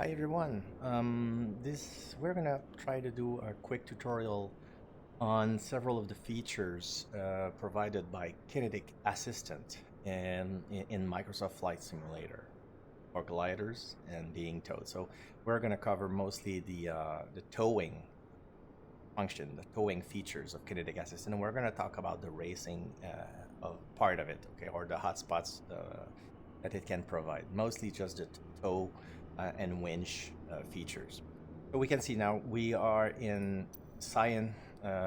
Hi everyone. This we're gonna try to do a quick tutorial on several of the features provided by Kinetic Assistant in Microsoft Flight Simulator for gliders and being towed. So we're gonna cover mostly the towing function, the towing features of Kinetic Assistant, and we're gonna talk about the racing part of it, okay, or the hotspots that it can provide. Mostly just the tow and winch features. So we can see now we are in Sion,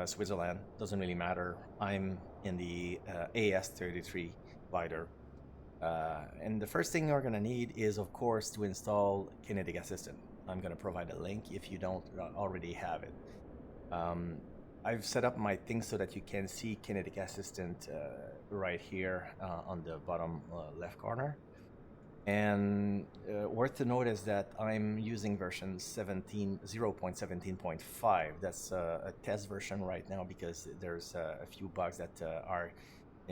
Switzerland. Doesn't really matter. I'm in the AS33 glider. And the first thing you're going to need is, of course, to install Kinetic Assistant. I'm going to provide a link if you don't already have it. I've set up my thing so that you can see Kinetic Assistant right here on the bottom left corner. And worth to note is that I'm using version 0.17.5. That's a test version right now because there's a few bugs that are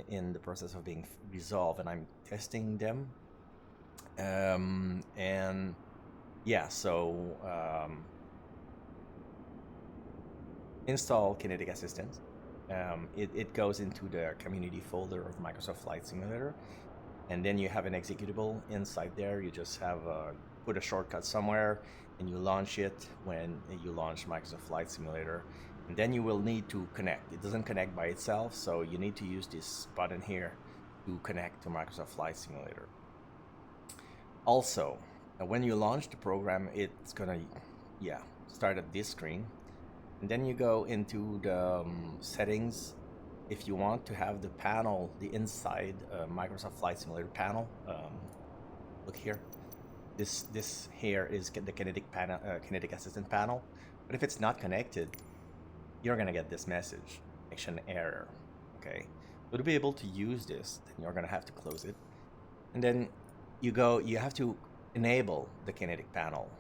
in the process of being resolved, and I'm testing them. And yeah, so install Kinetic Assistant. It goes into the community folder of Microsoft Flight Simulator. And then you have an executable inside there. You just have put a shortcut somewhere and you launch it when you launch Microsoft Flight Simulator. And then you will need to connect. It doesn't connect by itself, so you need to use this button here to connect to Microsoft Flight Simulator. Also, when you launch the program, it's gonna start at this screen. And then you go into the settings. If you want to have the panel, the inside Microsoft Flight Simulator panel, look here. This here is the Kinetic Assistant panel. But if it's not connected, you're gonna get this message, connection error. Okay. So to be able to use this, then you're gonna have to close it, and then you have to enable the Kinetic panel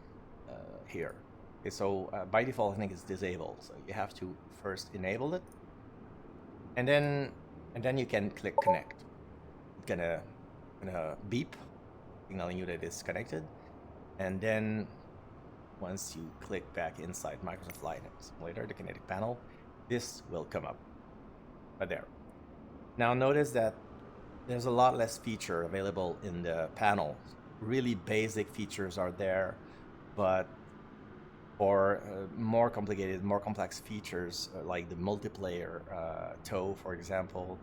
here. Okay. So by default, I think it's disabled. So you have to first enable it. And then you can click connect. It's gonna beep, signaling you that it's connected. And then once you click back inside Microsoft Flight Simulator, the Kinetic panel, this will come up right there. Now notice that there's a lot less feature available in the panel. Really basic features are there, but for more complicated, more complex features like the multiplayer tow, for example,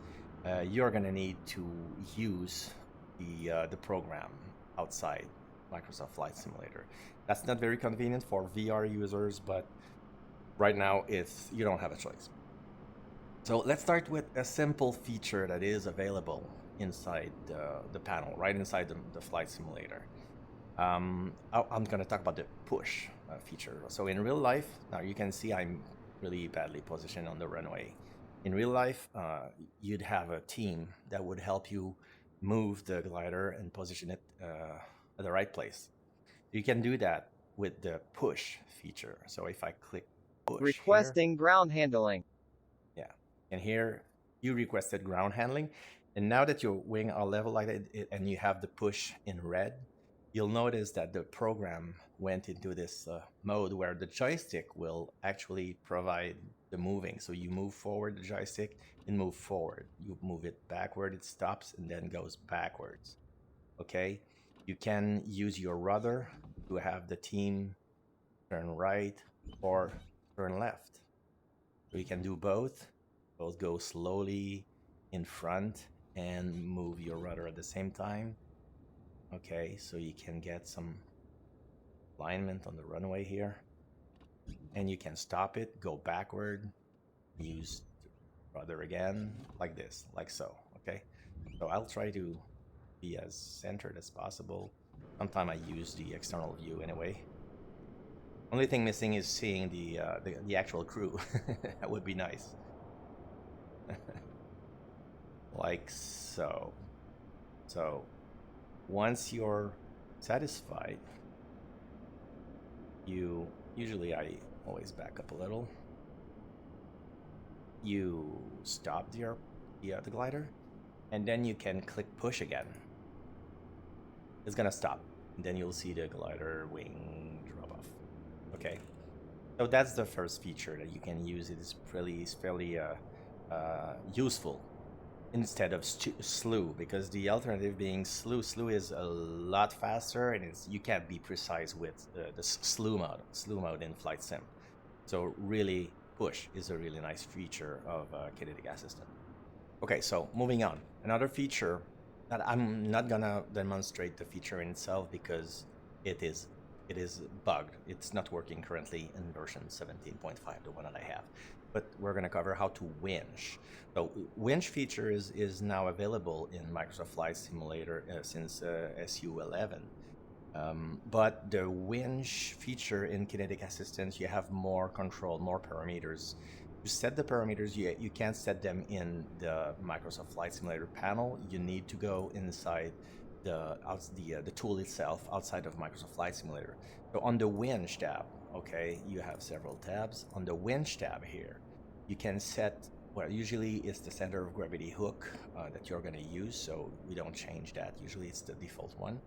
you're going to need to use the program outside Microsoft Flight Simulator. That's not very convenient for VR users, but right now you don't have a choice. So let's start with a simple feature that is available inside the panel, right inside the Flight Simulator. I'm going to talk about the push feature. So in real life, now you can see I'm really badly positioned on the runway. In real life, you'd have a team that would help you move the glider and position it at the right place. You can do that with the push feature. So if I click push requesting here, ground handling. Yeah, and here you requested ground handling. And now that your wing are level like that and you have the push in red, you'll notice that the program went into this mode where the joystick will actually provide the moving. So you move forward the joystick and move forward. You move it backward, it stops and then goes backwards. Okay, you can use your rudder to have the team turn right or turn left. So you can do both. Both go slowly in front and move your rudder at the same time. Okay, so you can get some alignment on the runway here. And you can stop it, go backward, use the rudder again, like this, like so, okay? So I'll try to be as centered as possible. Sometimes I use the external view anyway. Only thing missing is seeing the actual crew. That would be nice. Like so. So once you're satisfied, I always back up a little. You stop the glider, and then you can click push again. It's gonna stop. And then you'll see the glider wing Okay, so that's the first feature that you can use. It is fairly useful instead of slew, because the alternative being slew is a lot faster, and you can't be precise with the slew mode in Flight Sim. So really, push is a really nice feature of Kinetic Assistant. Okay, so moving on. Another feature that I'm not gonna demonstrate the feature in itself because it is bugged. It's not working currently in version 17.5, the one that I have. But we're gonna cover how to winch. So winch feature is now available in Microsoft Flight Simulator since SU11. But the winch feature in Kinetic Assistant, you have more control, more parameters. To set the parameters, you can't set them in the Microsoft Flight Simulator panel. You need to go inside the tool itself, outside of Microsoft Flight Simulator. So on the winch tab, okay, you have several tabs. On the winch tab here, you can set, well, usually it's the center of gravity hook that you're going to use, so we don't change that. Usually it's the default one.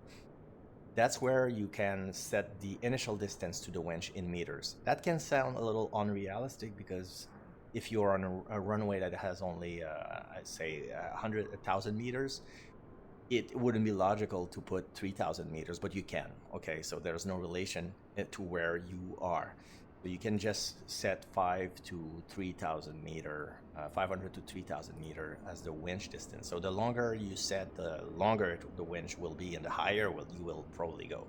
That's where you can set the initial distance to the winch in meters. That can sound a little unrealistic because if you're on a runway that has only, I'd say, 1,000 meters, it wouldn't be logical to put 3,000 meters, but you can. Okay, so there's no relation to where you are. So you can just set 500 to 3,000 meter as the winch distance. So the longer you set, the longer the winch will be, and the higher you will probably go.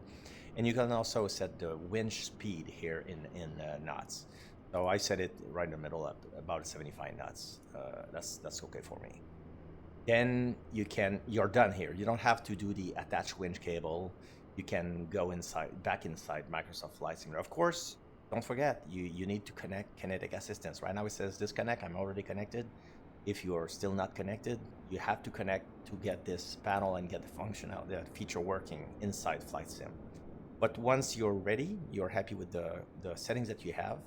And you can also set the winch speed here in knots. So I set it right in the middle at about 75 knots. That's okay for me. Then you're done here. You don't have to do the attach winch cable. You can go back inside Microsoft Flight Simulator. Of course, don't forget, you need to connect Kinetic Assistant. Right now it says disconnect. I'm already connected. If you're still not connected, you have to connect to get this panel and get the feature working inside Flight Sim. But once you're ready, you're happy with the settings that you have,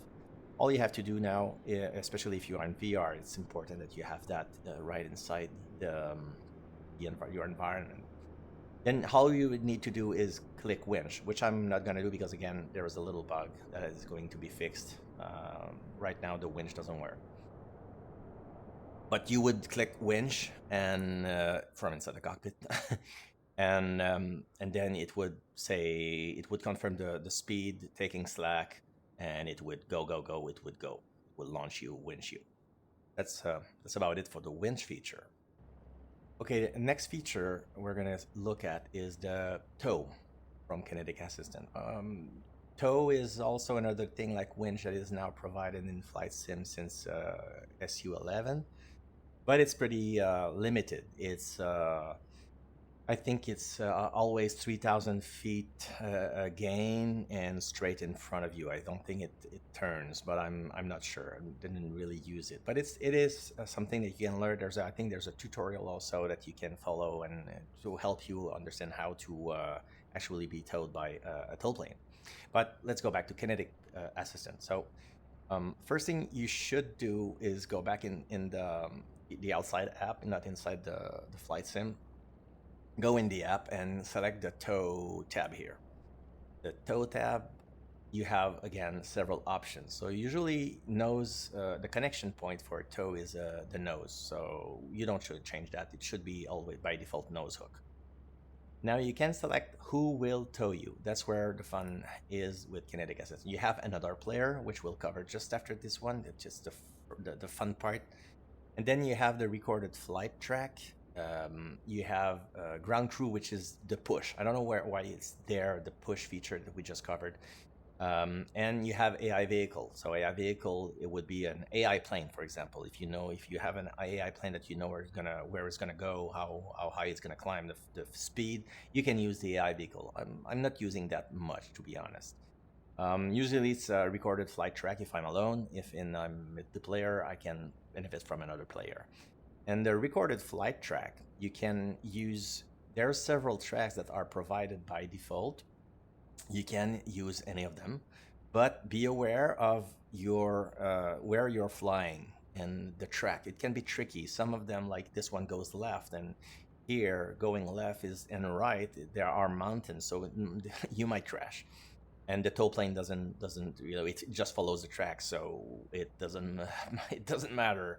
all you have to do now, especially if you're in VR, it's important that you have that right inside your environment. Then all you would need to do is click winch, which I'm not going to do because, again, there is a little bug that is going to be fixed. Right now, the winch doesn't work. But you would click winch and from inside the cockpit, and then it would confirm the speed, taking slack, and it would go. It would launch you, winch you. That's about it for the winch feature. Okay, the next feature we're gonna look at is the tow from Kinetic Assistant. Tow is also another thing like winch that is now provided in Flight Sim since SU11, but it's pretty limited. It's I think it's always 3,000 feet gain and straight in front of you. I don't think it turns, but I'm not sure. I didn't really use it, but it is something that you can learn. I think there's a tutorial also that you can follow and to help you understand how to actually be towed by a tow plane. But let's go back to Kinetic Assistant. So first thing you should do is go back in the outside app, not inside the Flight Sim. Go in the app and select the tow tab here. The tow tab, you have, again, several options. So usually the connection point for tow is the nose. So you don't should change that. It should be always by default nose hook. Now you can select who will tow you. That's where the fun is with Kinetic Assistant. You have another player, which we'll cover just after this one. It's just the fun part. And then you have the recorded flight track. You have ground crew, which is the push. I don't know why it's there, the push feature that we just covered. And you have AI vehicle. So AI vehicle, it would be an AI plane, for example. If you have an AI plane that you know where it's gonna go, how high it's gonna climb, the speed, you can use the AI vehicle. I'm not using that much, to be honest. Usually it's a recorded flight track if I'm alone. If I'm with the player, I can benefit from another player. And the recorded flight track, you can use, there are several tracks that are provided by default. You can use any of them, but be aware of where you're flying and the track. It can be tricky. Some of them, like this one, goes left, and here going left and right, there are mountains, so you might crash. and the tow plane doesn't it just follows the track, so it doesn't it doesn't matter,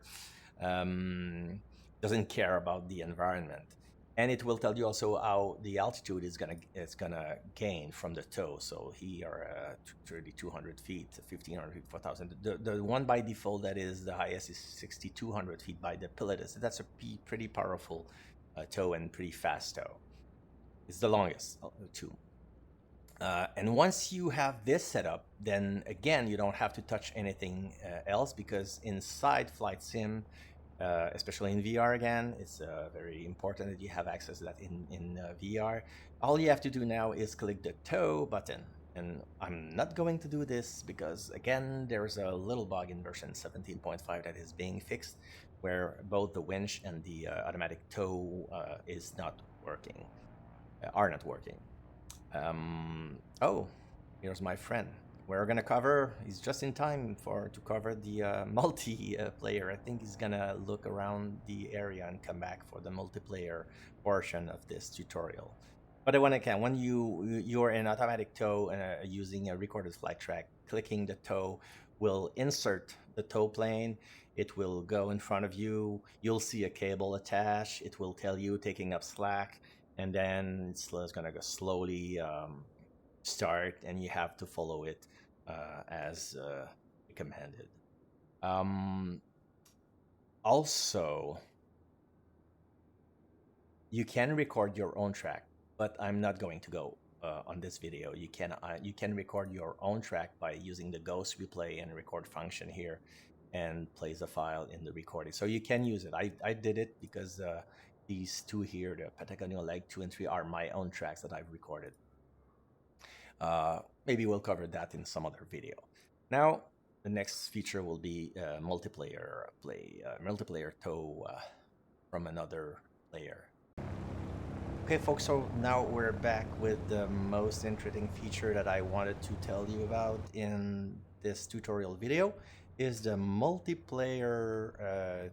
doesn't care about the environment. And it will tell you also how the altitude is gonna gain from the tow. So here 3,200 feet, 1,500 feet, 4,000. The one by default that is the highest is 6,200 feet by the pilotus. That's a pretty powerful tow and pretty fast tow. It's the longest too. And once you have this set up, then again, you don't have to touch anything else, because inside Flight Sim, especially in VR again, it's very important that you have access to that in VR. All you have to do now is click the tow button. And I'm not going to do this because, again, there's a little bug in version 17.5 that is being fixed, where both the winch and the automatic tow is not working, are not working. Oh, here's my friend. We're gonna cover, he's just in time to cover the multiplayer. I think he's gonna look around the area and come back for the multiplayer portion of this tutorial. But when you're in automatic tow using a recorded flight track, clicking the tow will insert the tow plane. It will go in front of you. You'll see a cable attached. It will tell you taking up slack, and then it's gonna go slowly start, and you have to follow it as recommended. Also, you can record your own track, but I'm not going to go on this video. You can record your own track by using the ghost replay and record function here, and place a file in the recording. So you can use it. I did it because these two here, the Patagonia Leg 2 and 3, are my own tracks that I've recorded. Maybe we'll cover that in some other video. Now, the next feature will be multiplayer tow from another player. Okay, folks, so now we're back with the most interesting feature that I wanted to tell you about in this tutorial video, is the multiplayer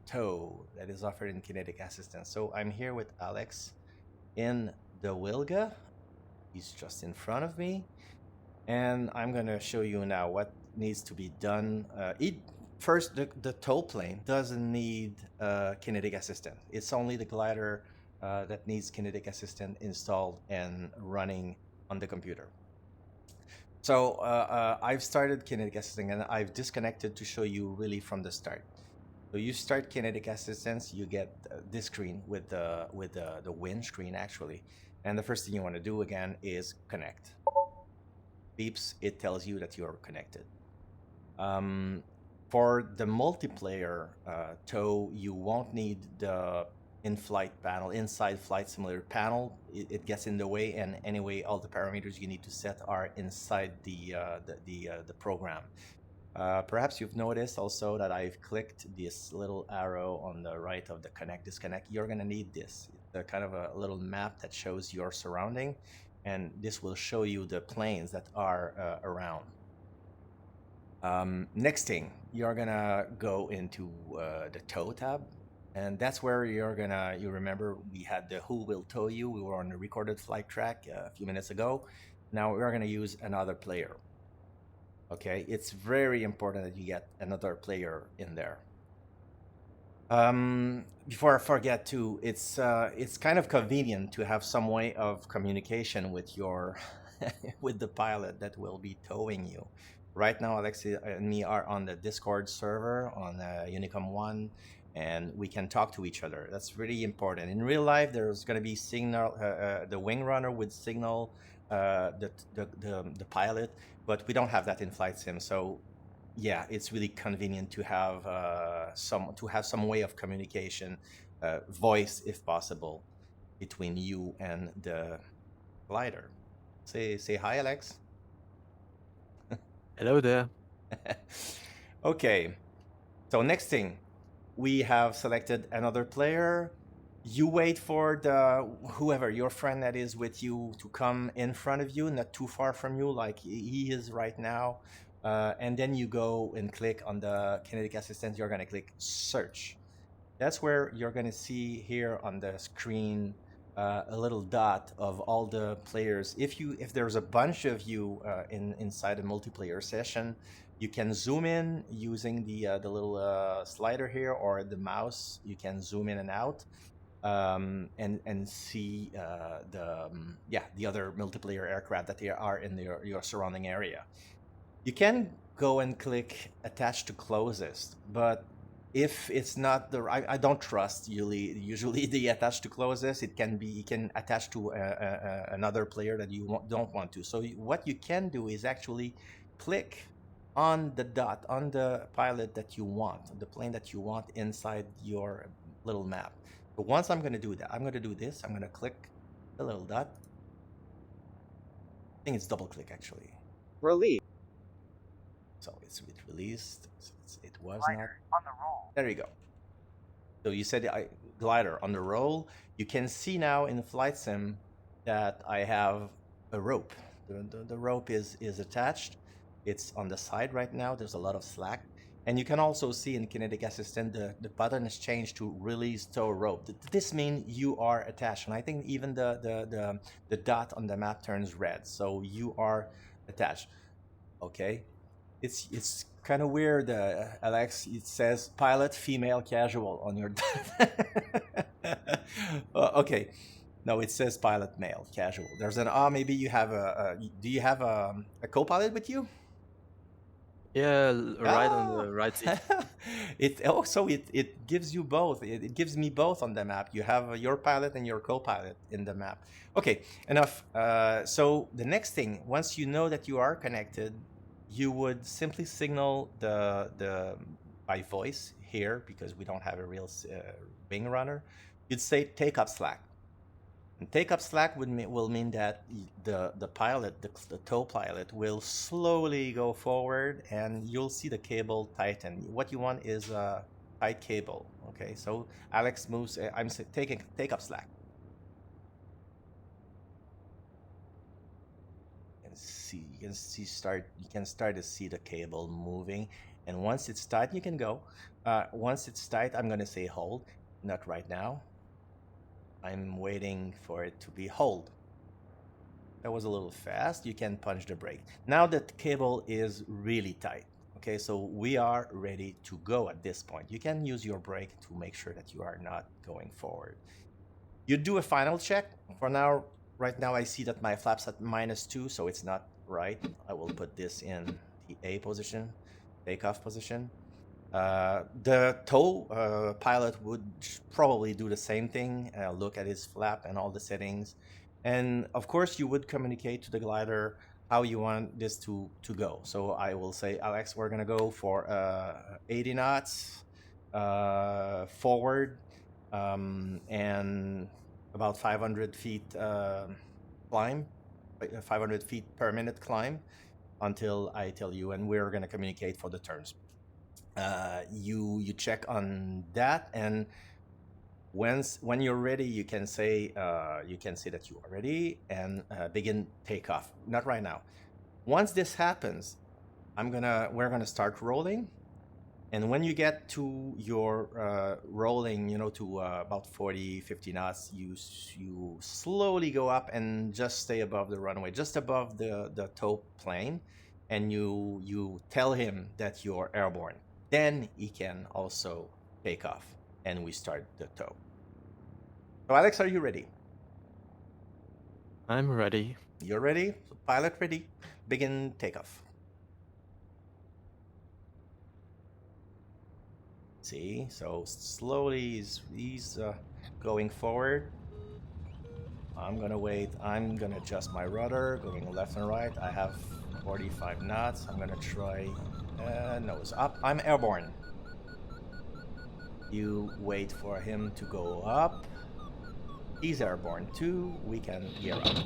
tow that is offered in Kinetic Assistant. So I'm here with Alex in the Wilga. He's just in front of me, and I'm gonna show you now what needs to be done. First, the tow plane doesn't need Kinetic Assistant. It's only the glider that needs Kinetic Assistant installed and running on the computer. So I've started Kinetic Assistant, and I've disconnected to show you really from the start. So you start Kinetic Assistance, you get this screen with the Winch screen actually, and the first thing you want to do again is connect. Beeps, it tells you that you're connected. For the multiplayer tow, you won't need the in-flight panel, inside flight simulator panel. It gets in the way, and anyway, all the parameters you need to set are inside the program. Perhaps you've noticed also that I've clicked this little arrow on the right of the connect disconnect. You're gonna need this. It's a kind of a little map that shows your surrounding, and this will show you the planes that are around. Next thing, you're gonna go into the tow tab, and that's where you remember we had the who will tow you. We were on a recorded flight track a few minutes ago. Now we're gonna use another player. Okay, it's very important that you get another player in there. Before I forget too, it's kind of convenient to have some way of communication with your with the pilot that will be towing you. Right now, Alexi and me are on the Discord server on Unicom 1, and we can talk to each other. That's really important. In real life, there's going to be signal, the wing runner would signal the pilot, but we don't have that in Flight Sim. So yeah, it's really convenient to have some way of communication, voice if possible, between you and the glider. Say hi, Alex. Hello there. Okay, so next thing, we have selected another player. You wait for whoever, your friend that is with you, to come in front of you, not too far from you like he is right now. And then you go and click on the Kinetic Assistant. You're going to click search. That's where you're going to see here on the screen a little dot of all the players. If there's a bunch of you inside a multiplayer session, you can zoom in using the little slider here or the mouse. You can zoom in and out and see the other multiplayer aircraft that they are in your surrounding area. You can go and click attach to closest, but if it's not the I don't trust usually the attach to closest. It can be, you can attach to another player that you don't want to. So what you can do is actually click on the dot on the pilot that you want, the plane that you want inside your little map. But once I'm going to do that, I'm going to do this. I'm going to click the little dot. I think it's double click actually. Release. So it's released. It was Glider not on the roll. There you go. So you said glider on the roll. You can see now in flight sim that I have a rope. The rope is attached. It's on the side right now. There's a lot of slack. And you can also see in Kinetic Assistant the button is changed to release tow rope. This means you are attached. And I think even the dot on the map turns red. So you are attached. Okay. It's kind of weird, Alex. It says pilot female casual on your. Okay, no, it says pilot male casual. There's an maybe you have do you have a co-pilot with you? Yeah, right on the right seat. It gives you both. It gives me both on the map. You have your pilot and your co-pilot in the map. Okay, enough. So the next thing, once you know that you are connected, you would simply signal the by voice here, because we don't have a real wing runner. You'd say take up slack. And take up slack will mean that the pilot, the tow pilot, will slowly go forward, and you'll see the cable tighten. What you want is a tight cable. Okay, so Alex moves. I'm taking take up slack. You can start to see the cable moving, and once it's tight, you can go. Once it's tight, I'm gonna say hold. Not right now. I'm waiting for it to be hold. That was a little fast. You can punch the brake. Now that the cable is really tight. Okay, so we are ready to go at this point. You can use your brake to make sure that you are not going forward. You do a final check. For now, right now I see that my flap's at -2, so it's not right. I will put this in the A position, takeoff position. The tow pilot would probably do the same thing, look at his flap and all the settings. And of course, you would communicate to the glider how you want this to go. So I will say, Alex, we're going to go for 80 knots forward and about 500 feet climb, 500 feet per minute climb until I tell you, and we're going to communicate for the turns. You check on that, and when you're ready, you can say that you are ready and begin takeoff. Not right now. Once this happens, we're gonna start rolling, and when you get to your rolling, to about 40-50 knots, you slowly go up and just stay above the runway, just above the tow plane, and you tell him that you're airborne. Then he can also take off, and we start the tow. So Alex, are you ready? I'm ready. You're ready? So pilot ready? Begin takeoff. See, so slowly he's going forward. I'm gonna wait. I'm gonna adjust my rudder, going left and right. I have 45 knots. I'm gonna try nose up. I'm airborne. You wait for him to go up. He's airborne too. We can gear up.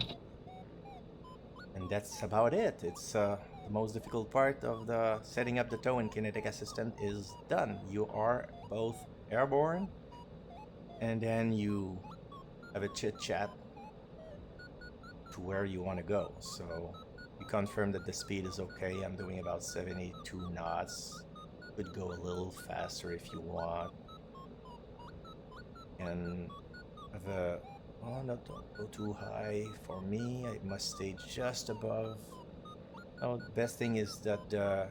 And that's about it. It's the most difficult part of the setting up the tow in Kinetic Assistant is done. You are both airborne, and then you have a chit chat to where you want to go. So you confirm that the speed is okay. I'm doing about 72 knots. Could go a little faster if you want. And Oh, no, don't go too high for me. I must stay just above. Oh, the best thing is that the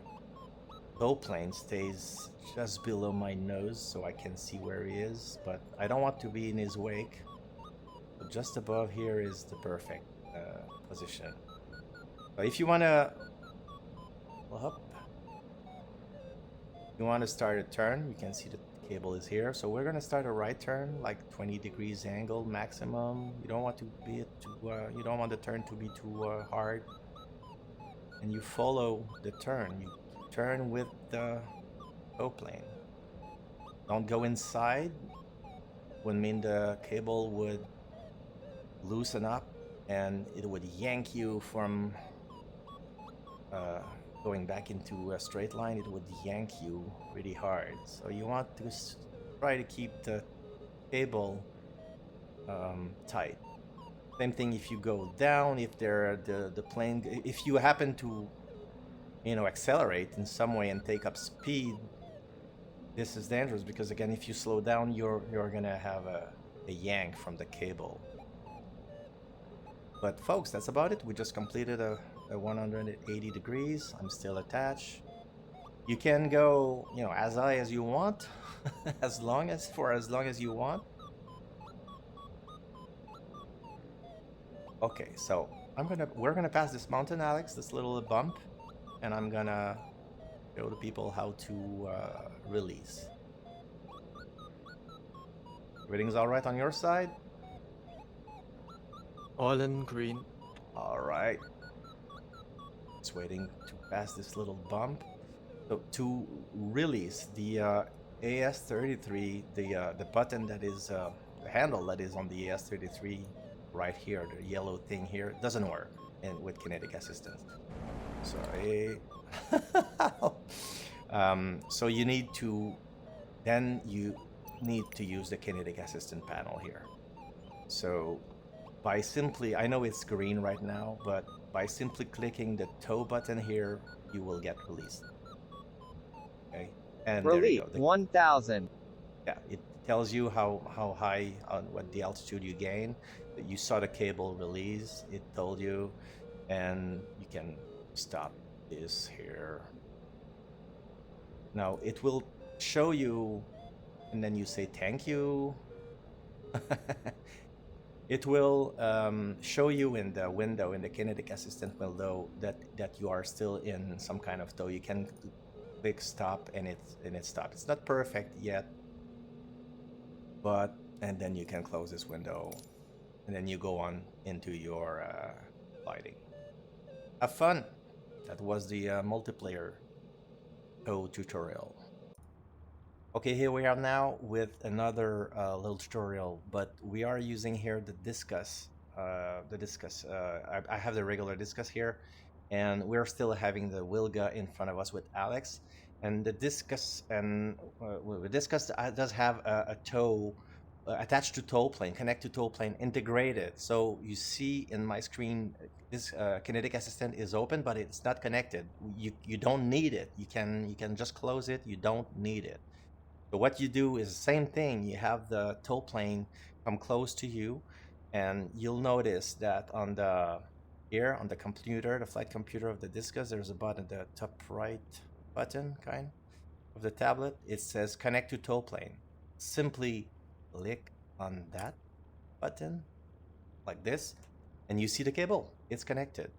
tow plane stays just below my nose so I can see where he is, but I don't want to be in his wake. So just above here is the perfect position. But if you want to, you want to start a turn, you can see the cable is here. So we're gonna start a right turn, like 20 degrees angle maximum. You don't want to be too, you don't want the turn to be too hard. And you follow the turn. You turn with the tow plane. Don't go inside. Would mean the cable would loosen up and it would yank you from going back into a straight line. It would yank you really hard. So you want to try to keep the cable tight. Same thing if you go down, if the plane, if you happen to, you know, accelerate in some way and take up speed, this is dangerous because again, if you slow down, you're gonna have a yank from the cable. But folks, that's about it. We just completed a 180 degrees. I'm still attached. You can go, you know, as high as you want, as long as you want. Okay, so we're gonna pass this mountain, Alex, this little bump, and I'm gonna show the people how to release. Everything's all right on your side? All in green. All right. Just waiting to pass this little bump. So to release the AS33, the button that is the handle that is on the AS33 right here, the yellow thing here, doesn't work with Kinetic Assistant. Sorry. So you need to use the Kinetic Assistant panel here. So by simply, I know it's green right now, but by simply clicking the tow button here, you will get released. Okay, and there you go. 1,000. Yeah, it tells you how high on what the altitude you gain. You saw the cable release. It told you, and you can stop this here. Now it will show you, and then you say thank you. It will show you in the window, in the Kinetic Assistant window, that you are still in some kind of tow. You can click stop and it stops. It's not perfect yet, and then you can close this window, and then you go on into your gliding. Have fun. That was the multiplayer tow tutorial. Okay, here we are now with another little tutorial, but we are using here the Discus. I have the regular Discus here, and we're still having the Wilga in front of us with Alex. And the Discus does have a tow attached to tow plane, connect to tow plane, integrated. So you see in my screen, this Kinetic Assistant is open, but it's not connected. You don't need it. You can just close it. You don't need it. So what you do is the same thing. You have the tow plane come close to you, and you'll notice that on the computer, the flight computer of the Discus, there's a button, the top right button kind of the tablet. It says connect to tow plane. Simply click on that button like this, and you see the cable. It's connected.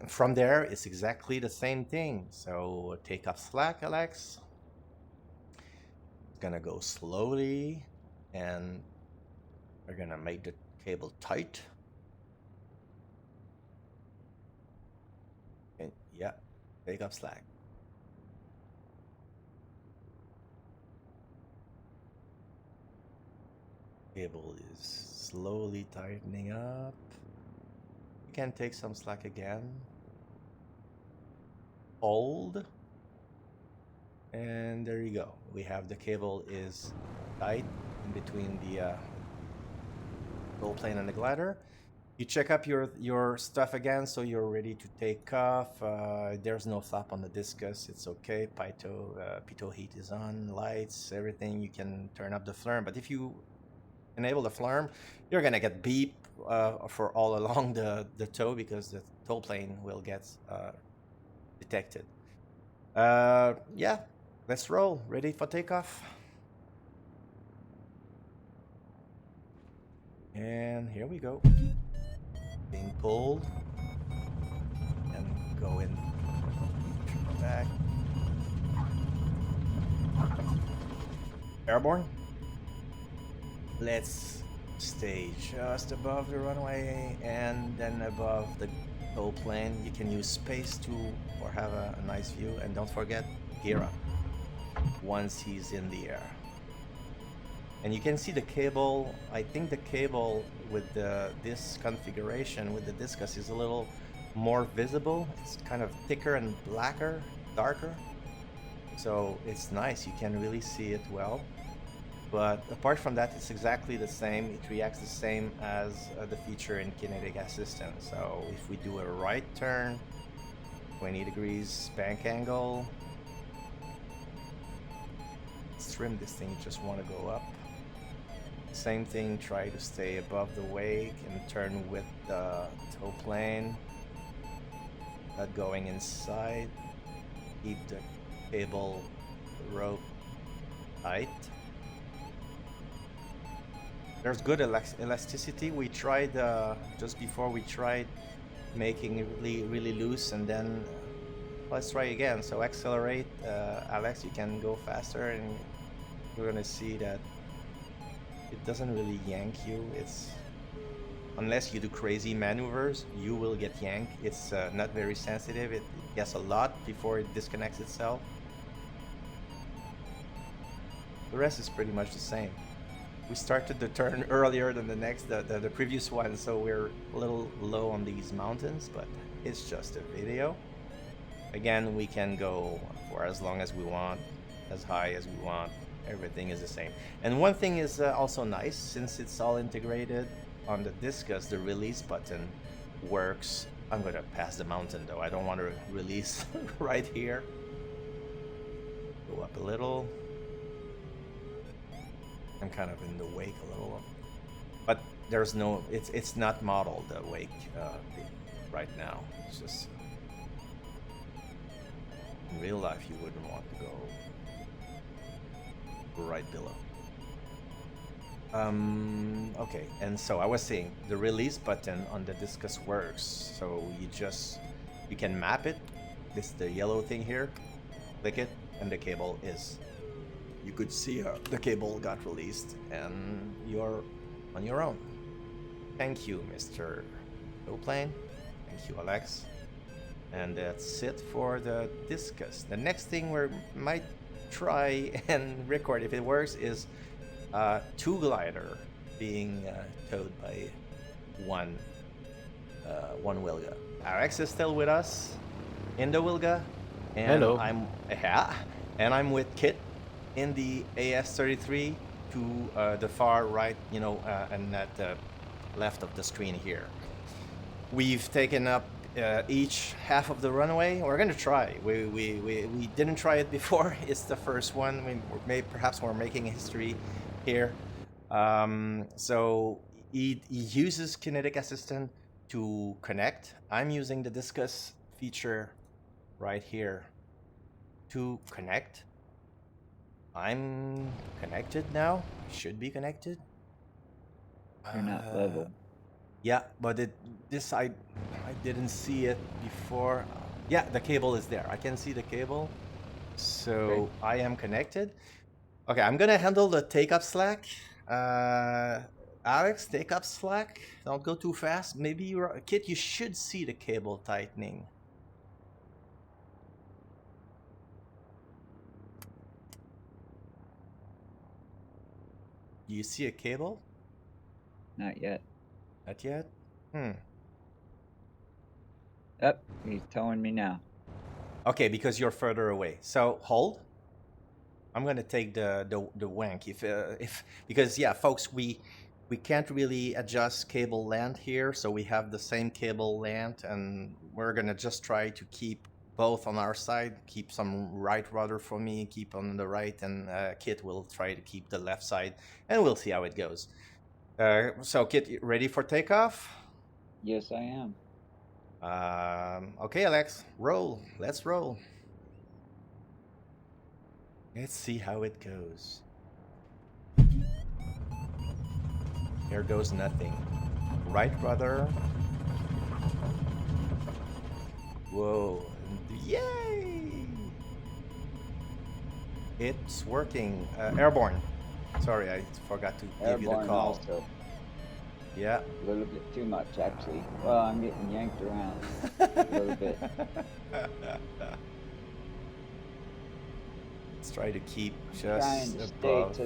From there, it's exactly the same thing. So take off slack, Alex. Gonna go slowly, and we're gonna make the cable tight. And yeah, take up slack. Cable is slowly tightening up. You can take some slack again. Hold. And there you go. We have the cable is tight in between the tow plane and the glider. You check up your stuff again, so you're ready to take off. There's no flap on the Discus. It's okay. Pitot heat is on, lights, everything. You can turn up the flare. But if you enable the flarm, you're gonna get beep for all along the tow, because the tow plane will get detected. Yeah, let's roll. Ready for takeoff. And here we go. Being pulled. And go in back. Airborne. Let's stay just above the runway and then above the tow plane. You can use space to or have a nice view, and don't forget gear up once he's in the air. And you can see the cable. I think the cable with this configuration with the Discus is a little more visible. It's kind of thicker and blacker, darker. So it's nice. You can really see it well. But apart from that, it's exactly the same. It reacts the same as the feature in Kinetic Assistant. So if we do a right turn, 20 degrees bank angle, let's trim this thing. You just want to go up. Same thing, try to stay above the wake and turn with the tow plane. Not going inside. Keep the cable rope tight. There's good elasticity. We tried just before we tried making it really loose, and then let's try again. So accelerate, Alex. You can go faster, and you're gonna see that it doesn't really yank you. It's unless you do crazy maneuvers, you will get yanked. It's not very sensitive. It gets a lot before it disconnects itself. The rest is pretty much the same. We started the turn earlier than the previous one, so we're a little low on these mountains, but it's just a video. Again, we can go for as long as we want, as high as we want. Everything is the same. And one thing is also nice, since it's all integrated on the Discus, the release button works. I'm gonna pass the mountain though. I don't want to release right here. Go up a little. I'm kind of in the wake a little, but there's no. It's not modeled the wake right now. It's just in real life you wouldn't want to go right below. Okay, and so I was saying the release button on the Discus works. So you can map it. This the yellow thing here. Click it, and the cable is. You could see the cable got released, and you're on your own. Thank you, Mr. Plane. Thank you, Alex. And that's it for the Discus. The next thing we might try and record, if it works, is two glider being towed by one Wilga. Alex is still with us in the Wilga, and Hello. I'm with Kit in the AS33 to the far right, and at the left of the screen here. We've taken up each half of the runway. We're gonna try. We didn't try it before. It's the first one. Perhaps we're making history here. So he uses Kinetic Assistant to connect. I'm using the Discus feature right here to connect. I'm connected now. Should be connected. You're not level. Yeah, but I didn't see it before. Yeah, the cable is there. I can see the cable. So Okay. I am connected. Okay, I'm gonna handle the take-up slack. Alex, take up slack. Don't go too fast. Maybe Kit, you should see the cable tightening. Do you see a cable? Not yet. Not yet? Yep, he's telling me now. Okay, because you're further away. So hold. I'm gonna take the wank because yeah, folks, we can't really adjust cable length here, so we have the same cable length, and we're gonna just try to keep both on our side. Keep some right rudder for me, keep on the right, and Kit will try to keep the left side, and we'll see how it goes. So Kit, you ready for takeoff? Yes, I am. Okay, Alex, roll. Let's roll. Let's see how it goes. Here goes nothing. Right, brother. Whoa. Yay! It's working. Airborne. Sorry, I forgot to give you the Airborne call. also. Yeah. A little bit too much, actually. Well, I'm getting yanked around a little bit. Let's try to keep Trying just to above. stay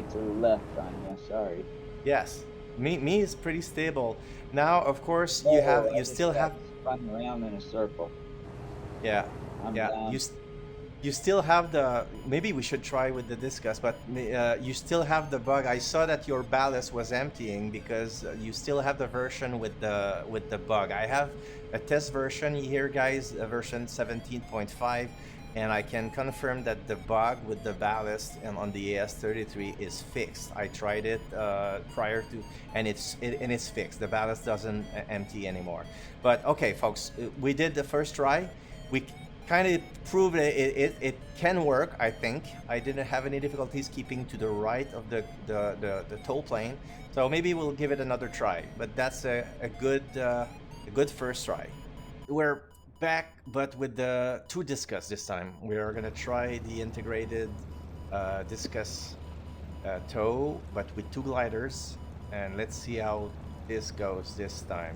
to the left on you. Sorry. Yes. Me is pretty stable. Now, of course, Oh, I you just still got have. spun around in a circle. Yeah. I'm Yeah. down. You still have the. Maybe we should try with the discus, but you still have the bug. I saw that your ballast was emptying because you still have the version with the bug. I have a test version here, guys, version 17.5, and I can confirm that the bug with the ballast and on the AS33 is fixed. I tried it prior to, and it's fixed. The ballast doesn't empty anymore. But okay, folks, we did the first try. We kind of proved it can work. I think I didn't have any difficulties keeping to the right of the tow plane, so maybe we'll give it another try. But that's a good first try. We're back, but with the two discus this time. We are gonna try the integrated discus tow, but with two gliders, and let's see how this goes this time.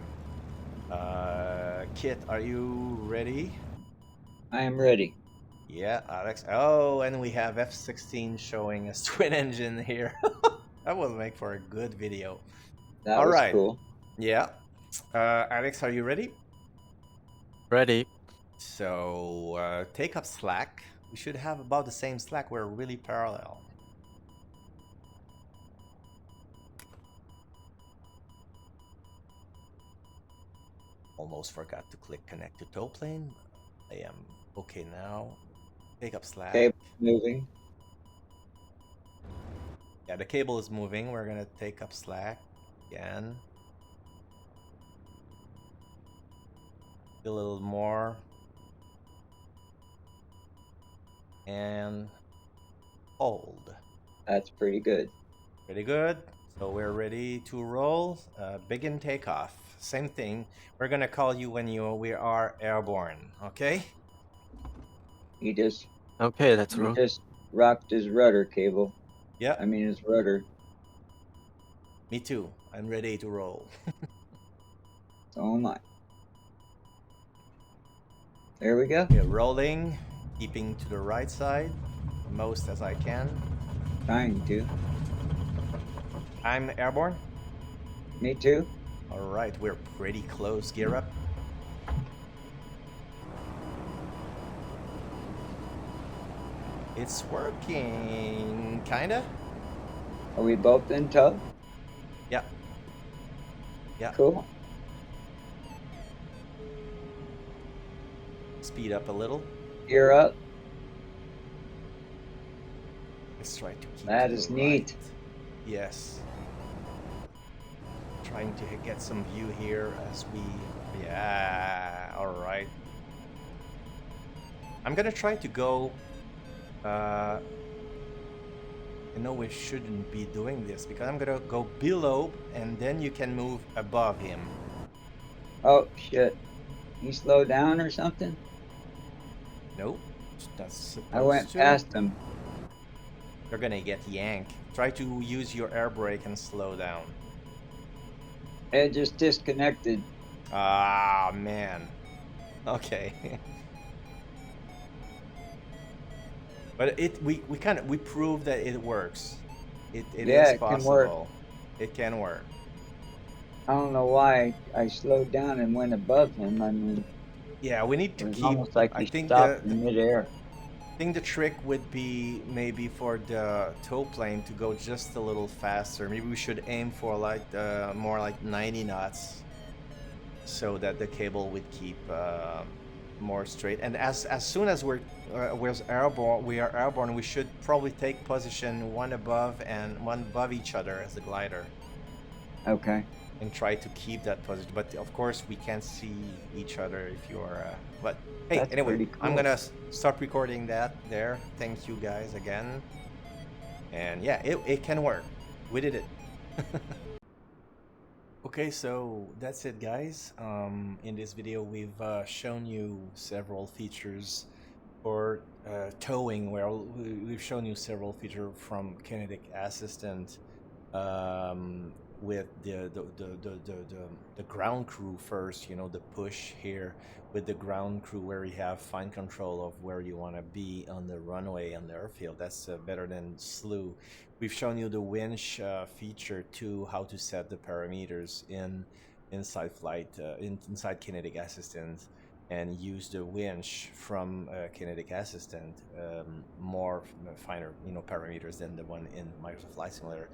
Kit, are you ready? I am ready. Yeah, Alex. Oh, and we have F-16 showing us twin engine here. That will make for a good video. That All was right. cool. Yeah. Alex, are you ready? Ready? So take up slack. We should have about the same slack. We're really parallel. Almost forgot to click connect to tow plane. I am okay now. Take up slack. Cable moving. Yeah, the cable is moving. We're gonna take up slack again. A little more. And hold. That's pretty good. Pretty good. So we're ready to roll. Begin takeoff. Same thing. We're gonna call you when we are airborne. Okay? He just Okay, let's he roll. just rocked his rudder cable. Yeah. I mean his rudder. Me too. I'm ready to roll. So am I. There we go. Okay, rolling. Keeping to the right side. Most as I can. Trying to. I'm airborne. Me too. All right, we're pretty close. Gear up. It's working, kinda. Are we both in tow? Yeah. Yeah. Cool. Speed up a little. Gear up. Let's try to keep. That to is the neat. right. Yes. Trying to get some view here as we. Yeah. All right. I'm gonna try to go. I know we shouldn't be doing this because I'm gonna go below and then you can move above him. Oh shit. You slow down or something? Nope. That's supposed I went to. past him. You're gonna get yanked. Try to use your air brake and slow down. It just disconnected. Ah, man. Okay. But we proved that it works. It Yeah, is it can work. possible. It can work. I don't know why I slowed down and went above him. I mean, Yeah, we need it to was keep. almost like I he think stopped in midair. I think the trick would be maybe for the tow plane to go just a little faster. Maybe we should aim for like more like 90 knots, so that the cable would keep more straight. And as soon as we're airborne, we should probably take position one above and one above each other as the glider, Okay. and try to keep that position. But of course, we can't see each other if you are. But hey, That's anyway, pretty I'm cool. gonna stop recording that there. Thank you guys again. And yeah, it can work. We did it. Okay, so that's it, guys. In this video, we've shown you several features for towing. Well, we've shown you several features from Kinetic Assistant with the ground crew first. You know, the push here with the ground crew, where you have fine control of where you want to be on the runway on the airfield. That's better than slew. We've shown you the winch feature too, how to set the parameters inside flight, inside Kinetic Assistant, and use the winch from Kinetic Assistant, more finer, parameters than the one in Microsoft Flight Simulator.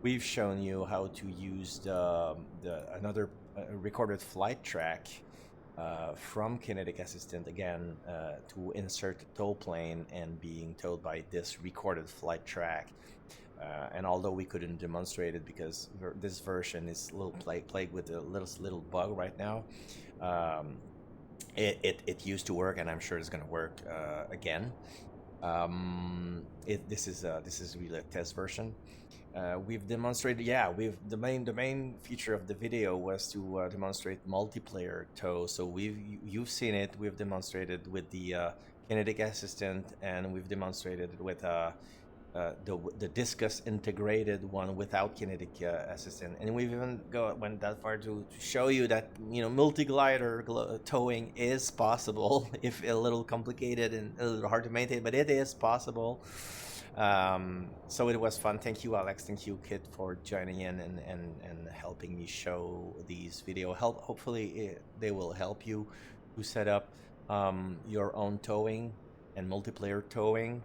We've shown you how to use another recorded flight track from Kinetic Assistant again to insert the tow plane and being towed by this recorded flight track. And although we couldn't demonstrate it because this version is a little plagued with a little bug right now, it used to work, and I'm sure it's going to work again. This is really a test version. We've demonstrated, the main feature of the video was to demonstrate multiplayer tow. So you've seen it. We've demonstrated with the Kinetic Assistant, and we've demonstrated with the Discus integrated one without Kinetic Assistant, and we've even went that far to show you that multi-glider towing is possible, if a little complicated and a little hard to maintain, but it is possible. So it was fun. Thank you, Alex. Thank you, Kit, for joining in and helping me show these videos. Hopefully they will help you to set up your own towing and multiplayer towing.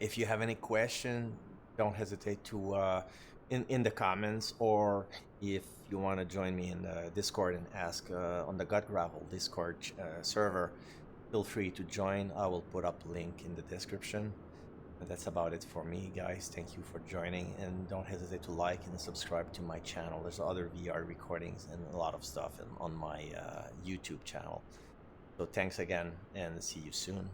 If you have any question, don't hesitate to in the comments, or if you want to join me in the Discord and ask on the Gut Gravel Discord server, feel free to join. I will put up a link in the description. But that's about it for me, guys. Thank you for joining, and don't hesitate to like and subscribe to my channel. There's other VR recordings and a lot of stuff on my YouTube channel. So thanks again, and see you soon.